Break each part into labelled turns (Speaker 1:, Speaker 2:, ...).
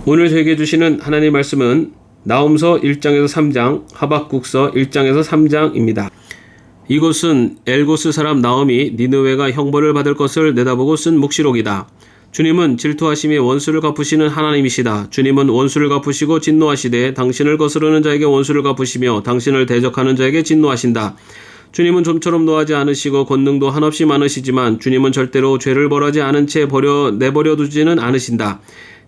Speaker 1: 오늘 저에게 주시는 하나님 말씀은 나홈서 1장에서 3장, 하박국서 1장에서 3장입니다. 이곳은 엘고스 사람 나홈이 니느웨가 형벌을 받을 것을 내다보고 쓴 묵시록이다. 주님은 질투하심에 원수를 갚으시는 하나님이시다. 주님은 원수를 갚으시고 진노하시되 당신을 거스르는 자에게 원수를 갚으시며 당신을 대적하는 자에게 진노하신다. 주님은 좀처럼 노하지 않으시고 권능도 한없이 많으시지만 주님은 절대로 죄를 벌하지 않은 채 내버려 두지는 않으신다.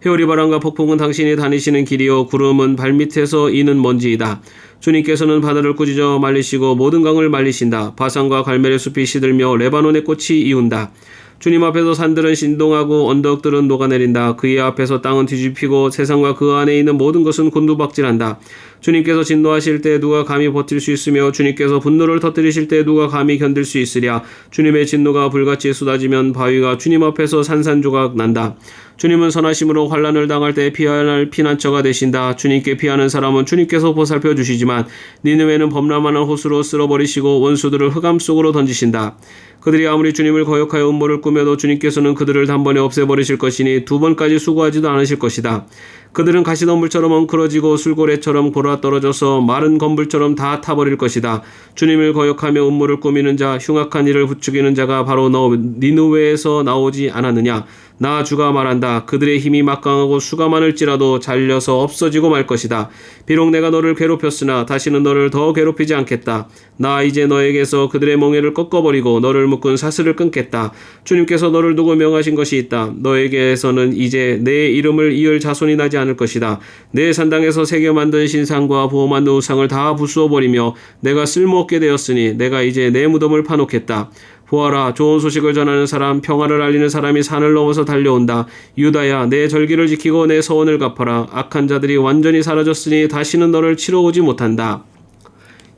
Speaker 1: 회오리 바람과 폭풍은 당신이 다니시는 길이요 구름은 발밑에서 이는 먼지이다. 주님께서는 바다를 꾸짖어 말리시고 모든 강을 말리신다. 바산과 갈멜의 숲이 시들며 레바논의 꽃이 이운다. 주님 앞에서 산들은 신동하고 언덕들은 녹아내린다. 그의 앞에서 땅은 뒤집히고 세상과 그 안에 있는 모든 것은 곤두박질한다. 주님께서 진노하실 때 누가 감히 버틸 수 있으며 주님께서 분노를 터뜨리실 때 누가 감히 견딜 수 있으랴. 주님의 진노가 불같이 쏟아지면 바위가 주님 앞에서 산산조각 난다. 주님은 선하심으로 환난을 당할 때 피할 피난처가 되신다. 주님께 피하는 사람은 주님께서 보살펴 주시지만 니느웨는 범람하는 호수로 쓸어버리시고 원수들을 흑암 속으로 던지신다. 그들이 아무리 주님을 거역하여 음모를 꾸며도 주님께서는 그들을 단번에 없애버리실 것이니 두 번까지 수고하지도 않으실 것이다. 그들은 가시덤불처럼 엉클어지고 술고래처럼 골아떨어져서 마른 건불처럼 다 타버릴 것이다. 주님을 거역하며 음모를 꾸미는 자, 흉악한 일을 부추기는 자가 바로 너 니느웨에서 나오지 않았느냐. 나 주가 말한다. 그들의 힘이 막강하고 수가 많을지라도 잘려서 없어지고 말 것이다. 비록 내가 너를 괴롭혔으나 다시는 너를 더 괴롭히지 않겠다. 나 이제 너에게서 그들의 멍에를 꺾어버리고 너를 묶은 사슬을 끊겠다. 주님께서 너를 두고 명하신 것이 있다. 너에게서는 이제 내 이름을 이을 자손이 나지 않을 것이다. 내 산당에서 새겨 만든 신상과 부어 만든 우상을 다 부수어버리며 내가 쓸모없게 되었으니 내가 이제 내 무덤을 파놓겠다. 보아라, 좋은 소식을 전하는 사람, 평화를 알리는 사람이 산을 넘어서 달려온다. 유다야, 내 절기를 지키고 내 서원을 갚아라. 악한 자들이 완전히 사라졌으니 다시는 너를 치러 오지 못한다.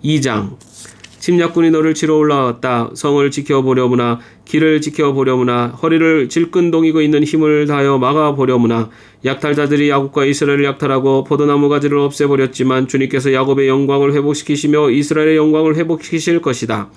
Speaker 1: 2장. 침략군이 너를 치러 올라왔다. 성을 지켜보려무나 길을 지켜보려무나 허리를 질끈동이고 있는 힘을 다하여 막아보려무나 약탈자들이 야곱과 이스라엘을 약탈하고 포도나무 가지를 없애버렸지만 주님께서 야곱의 영광을 회복시키시며 이스라엘의 영광을 회복시키실 것이다.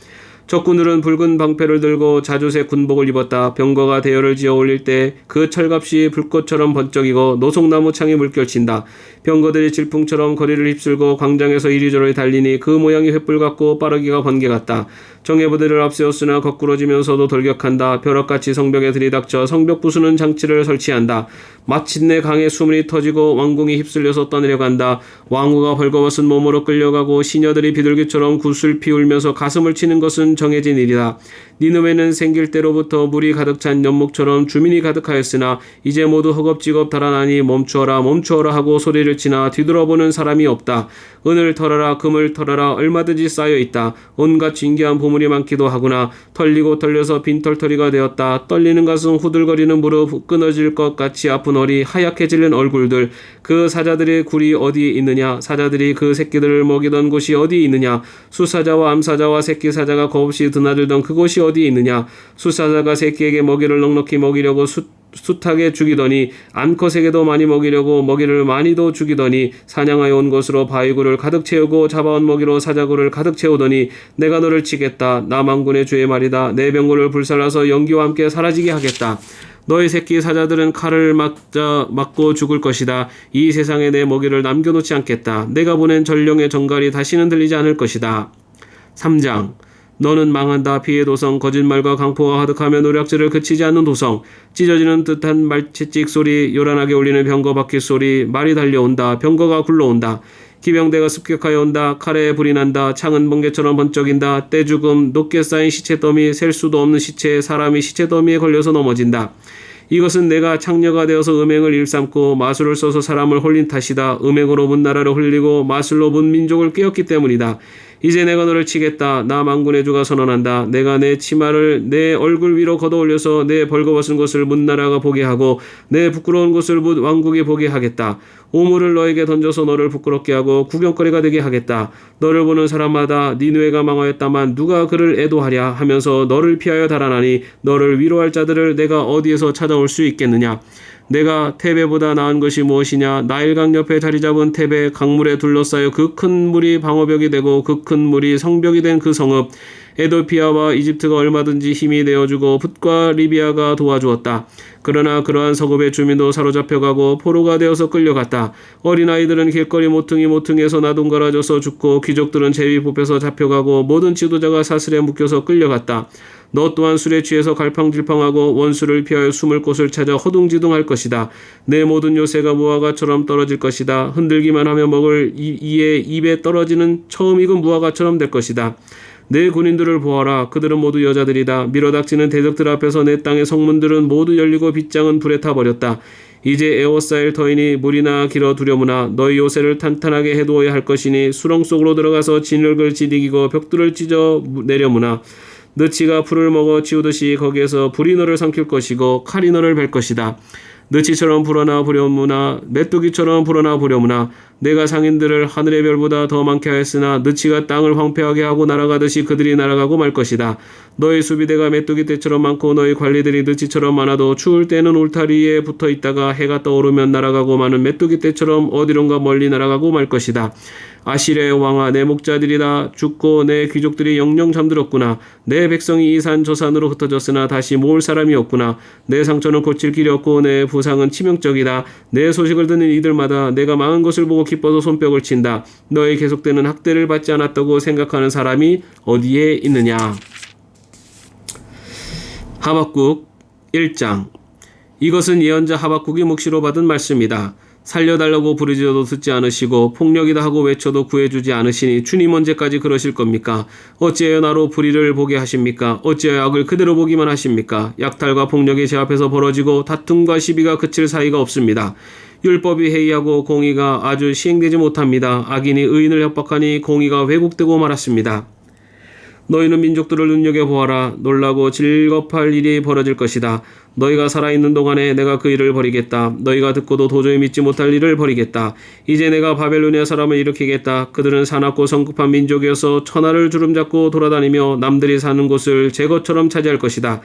Speaker 1: 적군들은 붉은 방패를 들고 자주색 군복을 입었다. 병거가 대열을 지어 올릴 때 그 철갑이 불꽃처럼 번쩍이고 노송나무 창이 물결친다. 병거들이 질풍처럼 거리를 휩쓸고 광장에서 이리저리 달리니 그 모양이 횃불 같고 빠르기가 번개 같다. 정예부대를 앞세웠으나 거꾸러지면서도 돌격한다. 벼락같이 성벽에 들이닥쳐 성벽 부수는 장치를 설치한다. 마침내 강에 수문이 터지고 왕궁이 휩쓸려서 떠내려간다. 왕후가 벌거벗은 몸으로 끌려가고 시녀들이 비둘기처럼 구슬피 울면서 가슴을 치는 것은 정해진 일이다. 니느웨는 생길 때로부터 물이 가득 찬 연목처럼 주민이 가득하였으나 이제 모두 허겁지겁 달아나니 멈추어라 멈추어라 하고 소리를 치나 뒤돌아보는 사람이 없다. 은을 털어라 금을 털어라 얼마든지 쌓여있다. 온갖 진귀한 보물이 많기도 하구나. 털리고 털려서 빈털터리가 되었다. 떨리는 가슴 후들거리는 무릎 끊어질 것 같이 아픈 허리 하얗게 질린 얼굴들. 그 사자들의 굴이 어디에 있느냐. 사자들이 그 새끼들을 먹이던 곳이 어디에 있느냐. 수사자와 암사자와 새끼 사자가 겁없이 드나들던 그곳이 어디에 있느냐. 수사자가 새끼에게 먹이를 넉넉히 먹이려고 숱하게 죽이더니 암컷에게도 많이 먹이려고 먹이를 많이도 죽이더니 사냥하여 온 것으로 바위굴을 가득 채우고 잡아온 먹이로 사자굴을 가득 채우더니 내가 너를 치겠다. 나 만군의 주의 말이다. 내 병고를 불살라서 연기와 함께 사라지게 하겠다. 너의 새끼 사자들은 칼을 맞고 죽을 것이다. 이 세상에 내 먹이를 남겨놓지 않겠다. 내가 보낸 전령의 정갈이 다시는 들리지 않을 것이다. 3장. 너는 망한다. 피의 도성, 거짓말과 강포가 가득하며 노략질을 그치지 않는 도성. 찢어지는 듯한 말채찍 소리, 요란하게 울리는 병거 바퀴 소리, 말이 달려온다. 병거가 굴러온다. 기병대가 습격하여 온다. 칼에 불이 난다. 창은 번개처럼 번쩍인다. 떼죽음, 높게 쌓인 시체 더미, 셀 수도 없는 시체, 사람이 시체 더미에 걸려서 넘어진다. 이것은 내가 창녀가 되어서 음행을 일삼고 마술을 써서 사람을 홀린 탓이다. 음행으로 문 나라를 홀리고 마술로 문 민족을 깨었기 때문이다. 이제 내가 너를 치겠다. 나 만군의 주가 선언한다. 내가 내 치마를 내 얼굴 위로 걷어올려서 내 벌거벗은 것을 문 나라가 보게 하고 내 부끄러운 것을 문 왕국이 보게 하겠다. 오물을 너에게 던져서 너를 부끄럽게 하고 구경거리가 되게 하겠다. 너를 보는 사람마다 니느웨가 망하였다만 누가 그를 애도하랴 하면서 너를 피하여 달아나니 너를 위로할 자들을 내가 어디에서 찾아올 수 있겠느냐. 내가 테베보다 나은 것이 무엇이냐. 나일강 옆에 자리 잡은 테베 강물에 둘러싸여 그 큰 물이 방어벽이 되고 그 큰 물이 성벽이 된 그 성읍. 에도피아와 이집트가 얼마든지 힘이 되어주고 붓과 리비아가 도와주었다. 그러나 그러한 서급의 주민도 사로잡혀가고 포로가 되어서 끌려갔다. 어린아이들은 길거리 모퉁이에서 나동갈아져서 죽고 귀족들은 제비 뽑혀서 잡혀가고 모든 지도자가 사슬에 묶여서 끌려갔다. 너 또한 술에 취해서 갈팡질팡하고 원수를 피하여 숨을 곳을 찾아 허둥지둥할 것이다. 내 모든 요새가 무화과처럼 떨어질 것이다. 흔들기만 하며 먹을 이에 입에 떨어지는 처음 익은 무화과처럼 될 것이다. 내 군인들을 보아라. 그들은 모두 여자들이다. 밀어닥치는 대적들 앞에서 내 땅의 성문들은 모두 열리고 빗장은 불에 타버렸다. 이제 에워싸일 터이니 물이나 길어 두려무나 너희 요새를 탄탄하게 해두어야 할 것이니 수렁 속으로 들어가서 진흙을 지디기고 벽돌을 찢어 내려무나 느치가 풀을 먹어 치우듯이 거기에서 불이 너를 삼킬 것이고 칼이 너를 벨 것이다. 느치처럼 불어나 보려무나 메뚜기처럼 불어나 보려무나 내가 상인들을 하늘의 별보다 더 많게 하였으나 느치가 땅을 황폐하게 하고 날아가듯이 그들이 날아가고 말 것이다. 너희 수비대가 메뚜기 떼처럼 많고 너희 관리들이 느치처럼 많아도 추울 때는 울타리에 붙어 있다가 해가 떠오르면 날아가고 마는 메뚜기 떼처럼 어디론가 멀리 날아가고 말 것이다. 아시리아의 왕아 내 목자들이다. 죽고 내 귀족들이 영영 잠들었구나. 내 백성이 이 산 저 산으로 흩어졌으나 다시 모을 사람이 없구나. 내 상처는 고칠 길이 없고 내 부상은 치명적이다. 내 소식을 듣는 이들마다 내가 망한 것을 보고 기뻐서 손뼉을 친다. 너의 계속되는 학대를 받지 않았다고 생각하는 사람이 어디에 있느냐. 하박국 1장. 이것은 예언자 하박국이 묵시로 받은 말씀이다. 살려달라고 부르짖어도 듣지 않으시고 폭력이다 하고 외쳐도 구해주지 않으시니 주님 언제까지 그러실 겁니까? 어찌하여 나로 불의를 보게 하십니까? 어찌하여 악을 그대로 보기만 하십니까? 약탈과 폭력이 제 앞에서 벌어지고 다툼과 시비가 그칠 사이가 없습니다. 율법이 해이하고 공의가 아주 시행되지 못합니다. 악인이 의인을 협박하니 공의가 왜곡되고 말았습니다. 너희는 민족들을 눈여겨보아라. 놀라고 즐겁할 일이 벌어질 것이다. 너희가 살아있는 동안에 내가 그 일을 벌이겠다. 너희가 듣고도 도저히 믿지 못할 일을 벌이겠다. 이제 내가 바벨로니아 사람을 일으키겠다. 그들은 사납고 성급한 민족이어서 천하를 주름잡고 돌아다니며 남들이 사는 곳을 제 것처럼 차지할 것이다.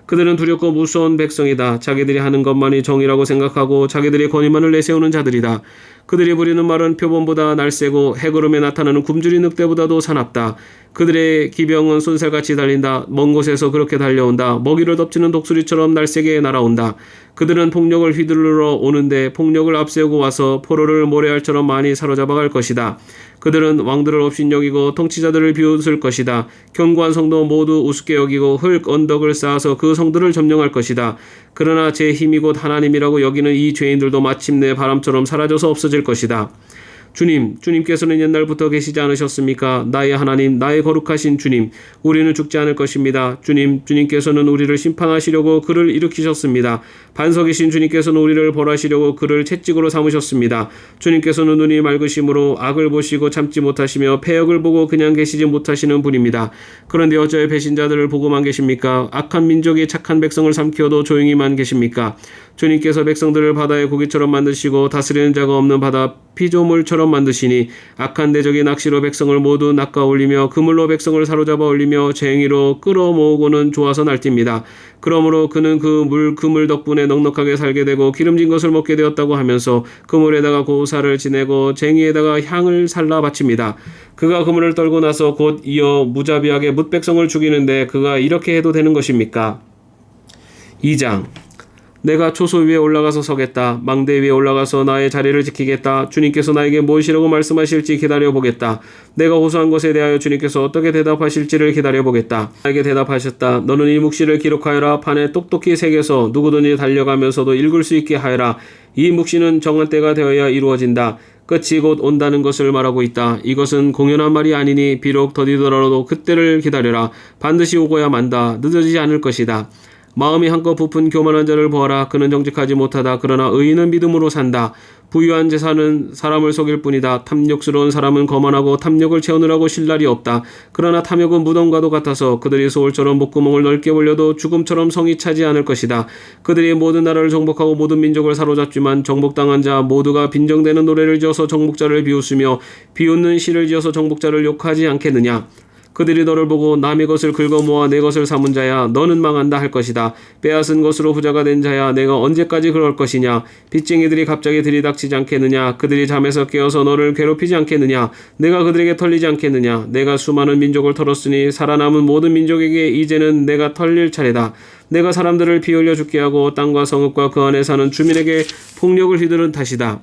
Speaker 1: 그들은 두렵고 무서운 백성이다. 자기들이 하는 것만이 정의라고 생각하고 자기들의 권위만을 내세우는 자들이다. 그들이 부리는 말은 표범보다 날쌔고 해구름에 나타나는 굶주린 늑대보다도 사납다. 그들의 기병은 쏜살같이 달린다. 먼 곳에서 그렇게 달려온다. 먹이를 덮치는 독수리처럼 날쌔게 날아온다. 그들은 폭력을 휘두르러 오는데 폭력을 앞세우고 와서 포로를 모래알처럼 많이 사로잡아갈 것이다. 그들은 왕들을 업신여기고 통치자들을 비웃을 것이다. 견고한 성도 모두 우습게 여기고 흙 언덕을 쌓아서 그 성들을 점령할 것이다. 그러나 제 힘이 곧 하나님이라고 여기는 이 죄인들도 마침내 바람처럼 사라져서 없어질 것이다. 주님께서는 옛날부터 계시지 않으셨습니까? 나의 하나님, 나의 거룩하신 주님, 우리는 죽지 않을 것입니다. 주님께서는 우리를 심판하시려고 그를 일으키셨습니다. 반석이신 주님께서는 우리를 벌하시려고 그를 채찍으로 삼으셨습니다. 주님께서는 눈이 맑으심으로 악을 보시고 참지 못하시며 패역을 보고 그냥 계시지 못하시는 분입니다. 그런데 어찌하여 배신자들을 보고만 계십니까? 악한 민족이 착한 백성을 삼키어도 조용히만 계십니까? 주님께서 백성들을 바다의 고기처럼 만드시고 다스리는 자가 없는 바다 피조물처럼 만드시니 악한 대적이 낚시로 백성을 모두 낚아 올리며 그물로 백성을 사로잡아 올리며 쟁이로 끌어모으고는 좋아서 날뜁니다. 그러므로 그는 그물 덕분에 넉넉하게 살게 되고 기름진 것을 먹게 되었다고 하면서 그물에다가 고사를 지내고 쟁이에다가 향을 살라 바칩니다. 그가 그물을 떨고 나서 곧 이어 무자비하게 뭇백성을 죽이는데 그가 이렇게 해도 되는 것입니까? 2장. 내가 초소 위에 올라가서 서겠다. 망대 위에 올라가서 나의 자리를 지키겠다. 주님께서 나에게 무엇이라고 말씀하실지 기다려보겠다. 내가 호소한 것에 대하여 주님께서 어떻게 대답하실지를 기다려보겠다. 나에게 대답하셨다. 너는 이 묵시를 기록하여라. 판에 똑똑히 새겨서 누구든지 달려가면서도 읽을 수 있게 하여라. 이 묵시는 정한 때가 되어야 이루어진다. 끝이 곧 온다는 것을 말하고 있다. 이것은 공연한 말이 아니니 비록 더디더라도 그때를 기다려라. 반드시 오고야 만다. 늦어지지 않을 것이다. 마음이 한껏 부푼 교만한 자를 보아라. 그는 정직하지 못하다. 그러나 의인은 믿음으로 산다. 부유한 재산은 사람을 속일 뿐이다. 탐욕스러운 사람은 거만하고 탐욕을 채우느라고 쉴 날이 없다. 그러나 탐욕은 무덤과도 같아서 그들이 소울처럼 목구멍을 넓게 벌려도 죽음처럼 성이 차지 않을 것이다. 그들이 모든 나라를 정복하고 모든 민족을 사로잡지만 정복당한 자 모두가 빈정대는 노래를 지어서 정복자를 비웃으며 비웃는 시를 지어서 정복자를 욕하지 않겠느냐. 그들이 너를 보고 남의 것을 긁어 모아 내 것을 삼은 자야 너는 망한다 할 것이다. 빼앗은 것으로 부자가 된 자야 내가 언제까지 그럴 것이냐. 빚쟁이들이 갑자기 들이닥치지 않겠느냐. 그들이 잠에서 깨어서 너를 괴롭히지 않겠느냐. 내가 그들에게 털리지 않겠느냐. 내가 수많은 민족을 털었으니 살아남은 모든 민족에게 이제는 내가 털릴 차례다. 내가 사람들을 피 흘려 죽게 하고 땅과 성읍과 그 안에 사는 주민에게 폭력을 휘두른 탓이다.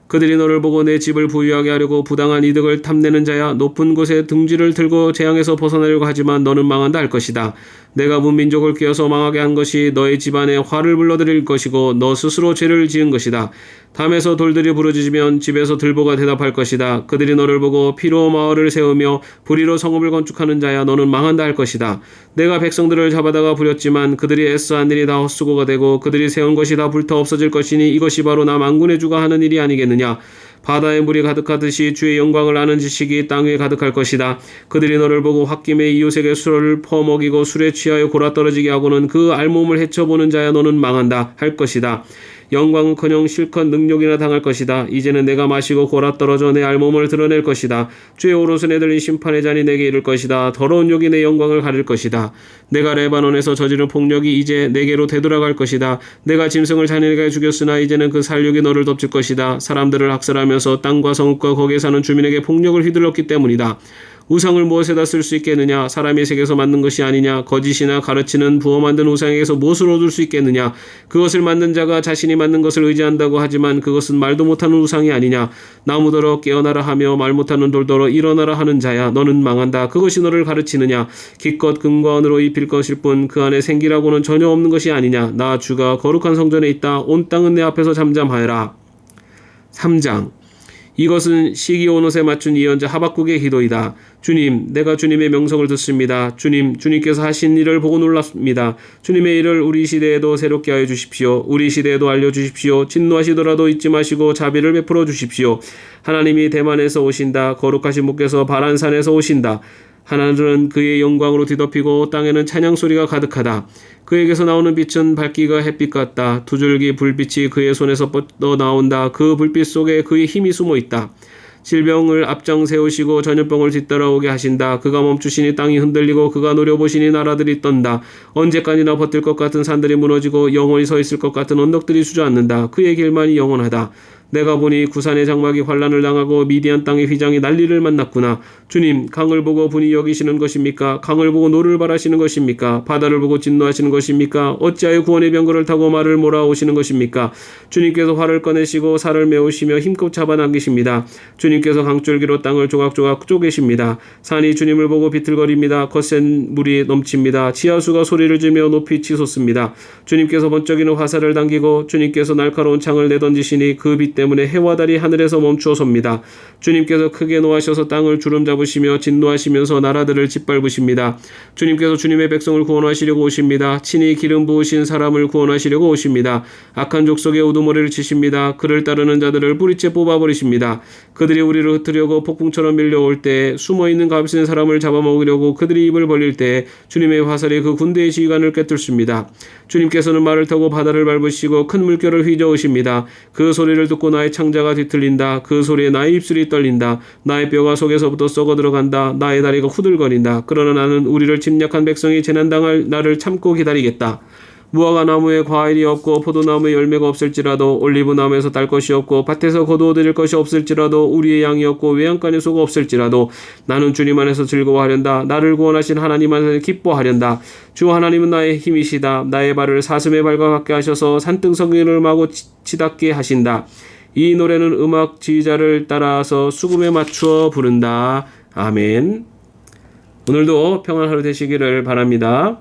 Speaker 1: 그들이 너를 보고 내 집을 부유하게 하려고 부당한 이득을 탐내는 자야 높은 곳에 등지를 들고 재앙에서 벗어나려고 하지만 너는 망한다 할 것이다. 내가 문민족을 깨어서 망하게 한 것이 너의 집안에 화를 불러들일 것이고 너 스스로 죄를 지은 것이다. 담에서 돌들이 부러지면 집에서 들보가 대답할 것이다. 그들이 너를 보고 피로 마을을 세우며 불의로 성읍을 건축하는 자야 너는 망한다 할 것이다. 내가 백성들을 잡아다가 부렸지만 그들이 애써한 일이 다 헛수고가 되고 그들이 세운 것이 다 불타 없어질 것이니 이것이 바로 나 만군의 주가 하는 일이 아니겠느냐. 바다에 물이 가득하듯이 주의 영광을 아는 지식이 땅 위에 가득할 것이다. 그들이 너를 보고 홧김에 이웃에게 술을 퍼먹이고 술에 취하여 골아떨어지게 하고는 그 알몸을 헤쳐보는 자야 너는 망한다 할 것이다. 영광은커녕 실컷 능욕이나 당할 것이다. 이제는 내가 마시고 골아떨어져 내 알몸을 드러낼 것이다. 주의 오른손에 들린 심판의 잔이 내게 이를 것이다. 더러운 욕이 내 영광을 가릴 것이다. 내가 레바논에서 저지른 폭력이 이제 내게로 되돌아갈 것이다. 내가 짐승을 자네에게 죽였으나 이제는 그 살육이 너를 덮칠 것이다. 사람들을 학살하면서 땅과 성읍과 거기에 사는 주민에게 폭력을 휘둘렀기 때문이다. 우상을 무엇에다 쓸 수 있겠느냐. 사람의 색에서 만든 것이 아니냐. 거짓이나 가르치는 부어 만든 우상에게서 무엇을 얻을 수 있겠느냐. 그것을 만든 자가 자신이 만든 것을 의지한다고 하지만 그것은 말도 못하는 우상이 아니냐. 나무더러 깨어나라 하며 말 못하는 돌더러 일어나라 하는 자야 너는 망한다. 그것이 너를 가르치느냐. 기껏 금과 은으로 입힐 것일 뿐 그 안에 생기라고는 전혀 없는 것이 아니냐. 나 주가 거룩한 성전에 있다. 온 땅은 내 앞에서 잠잠하여라. 3장. 이것은 시기 온 옷에 맞춘 예언자 하박국의 기도이다. 주님, 내가 주님의 명성을 듣습니다. 주님께서 하신 일을 보고 놀랍습니다. 주님의 일을 우리 시대에도 새롭게 하여 주십시오. 우리 시대에도 알려주십시오. 진노하시더라도 잊지 마시고 자비를 베풀어 주십시오. 하나님이 대만에서 오신다. 거룩하신 분께서 바란산에서 오신다. 하늘은 그의 영광으로 뒤덮이고 땅에는 찬양 소리가 가득하다. 그에게서 나오는 빛은 밝기가 햇빛 같다. 두 줄기 불빛이 그의 손에서 뻗어 나온다. 그 불빛 속에 그의 힘이 숨어 있다. 질병을 앞장 세우시고 전염병을 뒤따라오게 하신다. 그가 멈추시니 땅이 흔들리고 그가 노려보시니 나라들이 떤다. 언제까지나 버틸 것 같은 산들이 무너지고 영원히 서 있을 것 같은 언덕들이 주저앉는다. 그의 길만이 영원하다. 내가 보니 구산의 장막이 환란을 당하고 미디안 땅의 휘장이 난리를 만났구나. 주님, 강을 보고 분이 여기시는 것입니까? 강을 보고 노를 바라시는 것입니까? 바다를 보고 진노하시는 것입니까? 어찌하여 구원의 병거를 타고 말을 몰아오시는 것입니까? 주님께서 활을 꺼내시고 살을 메우시며 힘껏 잡아당기십니다. 주님께서 강줄기로 땅을 조각조각 쪼개십니다. 산이 주님을 보고 비틀거립니다. 거센 물이 넘칩니다. 지하수가 소리를 지며 높이 치솟습니다. 주님께서 번쩍이는 화살을 당기고 주님께서 날카로운 창을 내던지시니 그 빛 때문에 해와 달이 하늘에서 멈추어 섭니다. 주님께서 크게 노하셔서 땅을 주름 잡으시며 진노하시면서 나라들을 짓밟으십니다. 주님께서 주님의 백성을 구원하시려고 오십니다. 친히 기름 부으신 사람을 구원하시려고 오십니다. 악한 족속의 우두머리를 치십니다. 그를 따르는 자들을 뿌리째 뽑아버리십니다. 그들이 우리를 흩으려고 폭풍처럼 밀려올 때 숨어있는 값있는 사람을 잡아먹으려고 그들이 입을 벌릴 때 주님의 화살이 그 군대의 지휘관을 꿰뚫습니다. 주님께서는 말을 타고 바다를 밟으시고 큰 물결을 휘저으십니다. 그 소리를 듣고 나의 창자가 뒤틀린다. 그 소리에 나의 입술이 떨린다. 나의 뼈가 속에서부터 썩어 들어간다. 나의 다리가 후들거린다. 그러나 나는 우리를 침략한 백성이 재난당할 날을 참고 기다리겠다. 무화과 나무에 과일이 없고 포도나무에 열매가 없을지라도 올리브나무에서 딸 것이 없고 밭에서 거두어들일 것이 없을지라도 우리의 양이 없고 외양간에 소가 없을지라도 나는 주님 안에서 즐거워하련다. 나를 구원하신 하나님 안에서 기뻐하련다. 주 하나님은 나의 힘이시다. 나의 발을 사슴의 발과 같게 하셔서 산등성이를 마고 치닫게 하신다. 이 노래는 음악 지휘자를 따라서 수금에 맞추어 부른다. 아멘. 오늘도 평안한 하루 되시기를 바랍니다.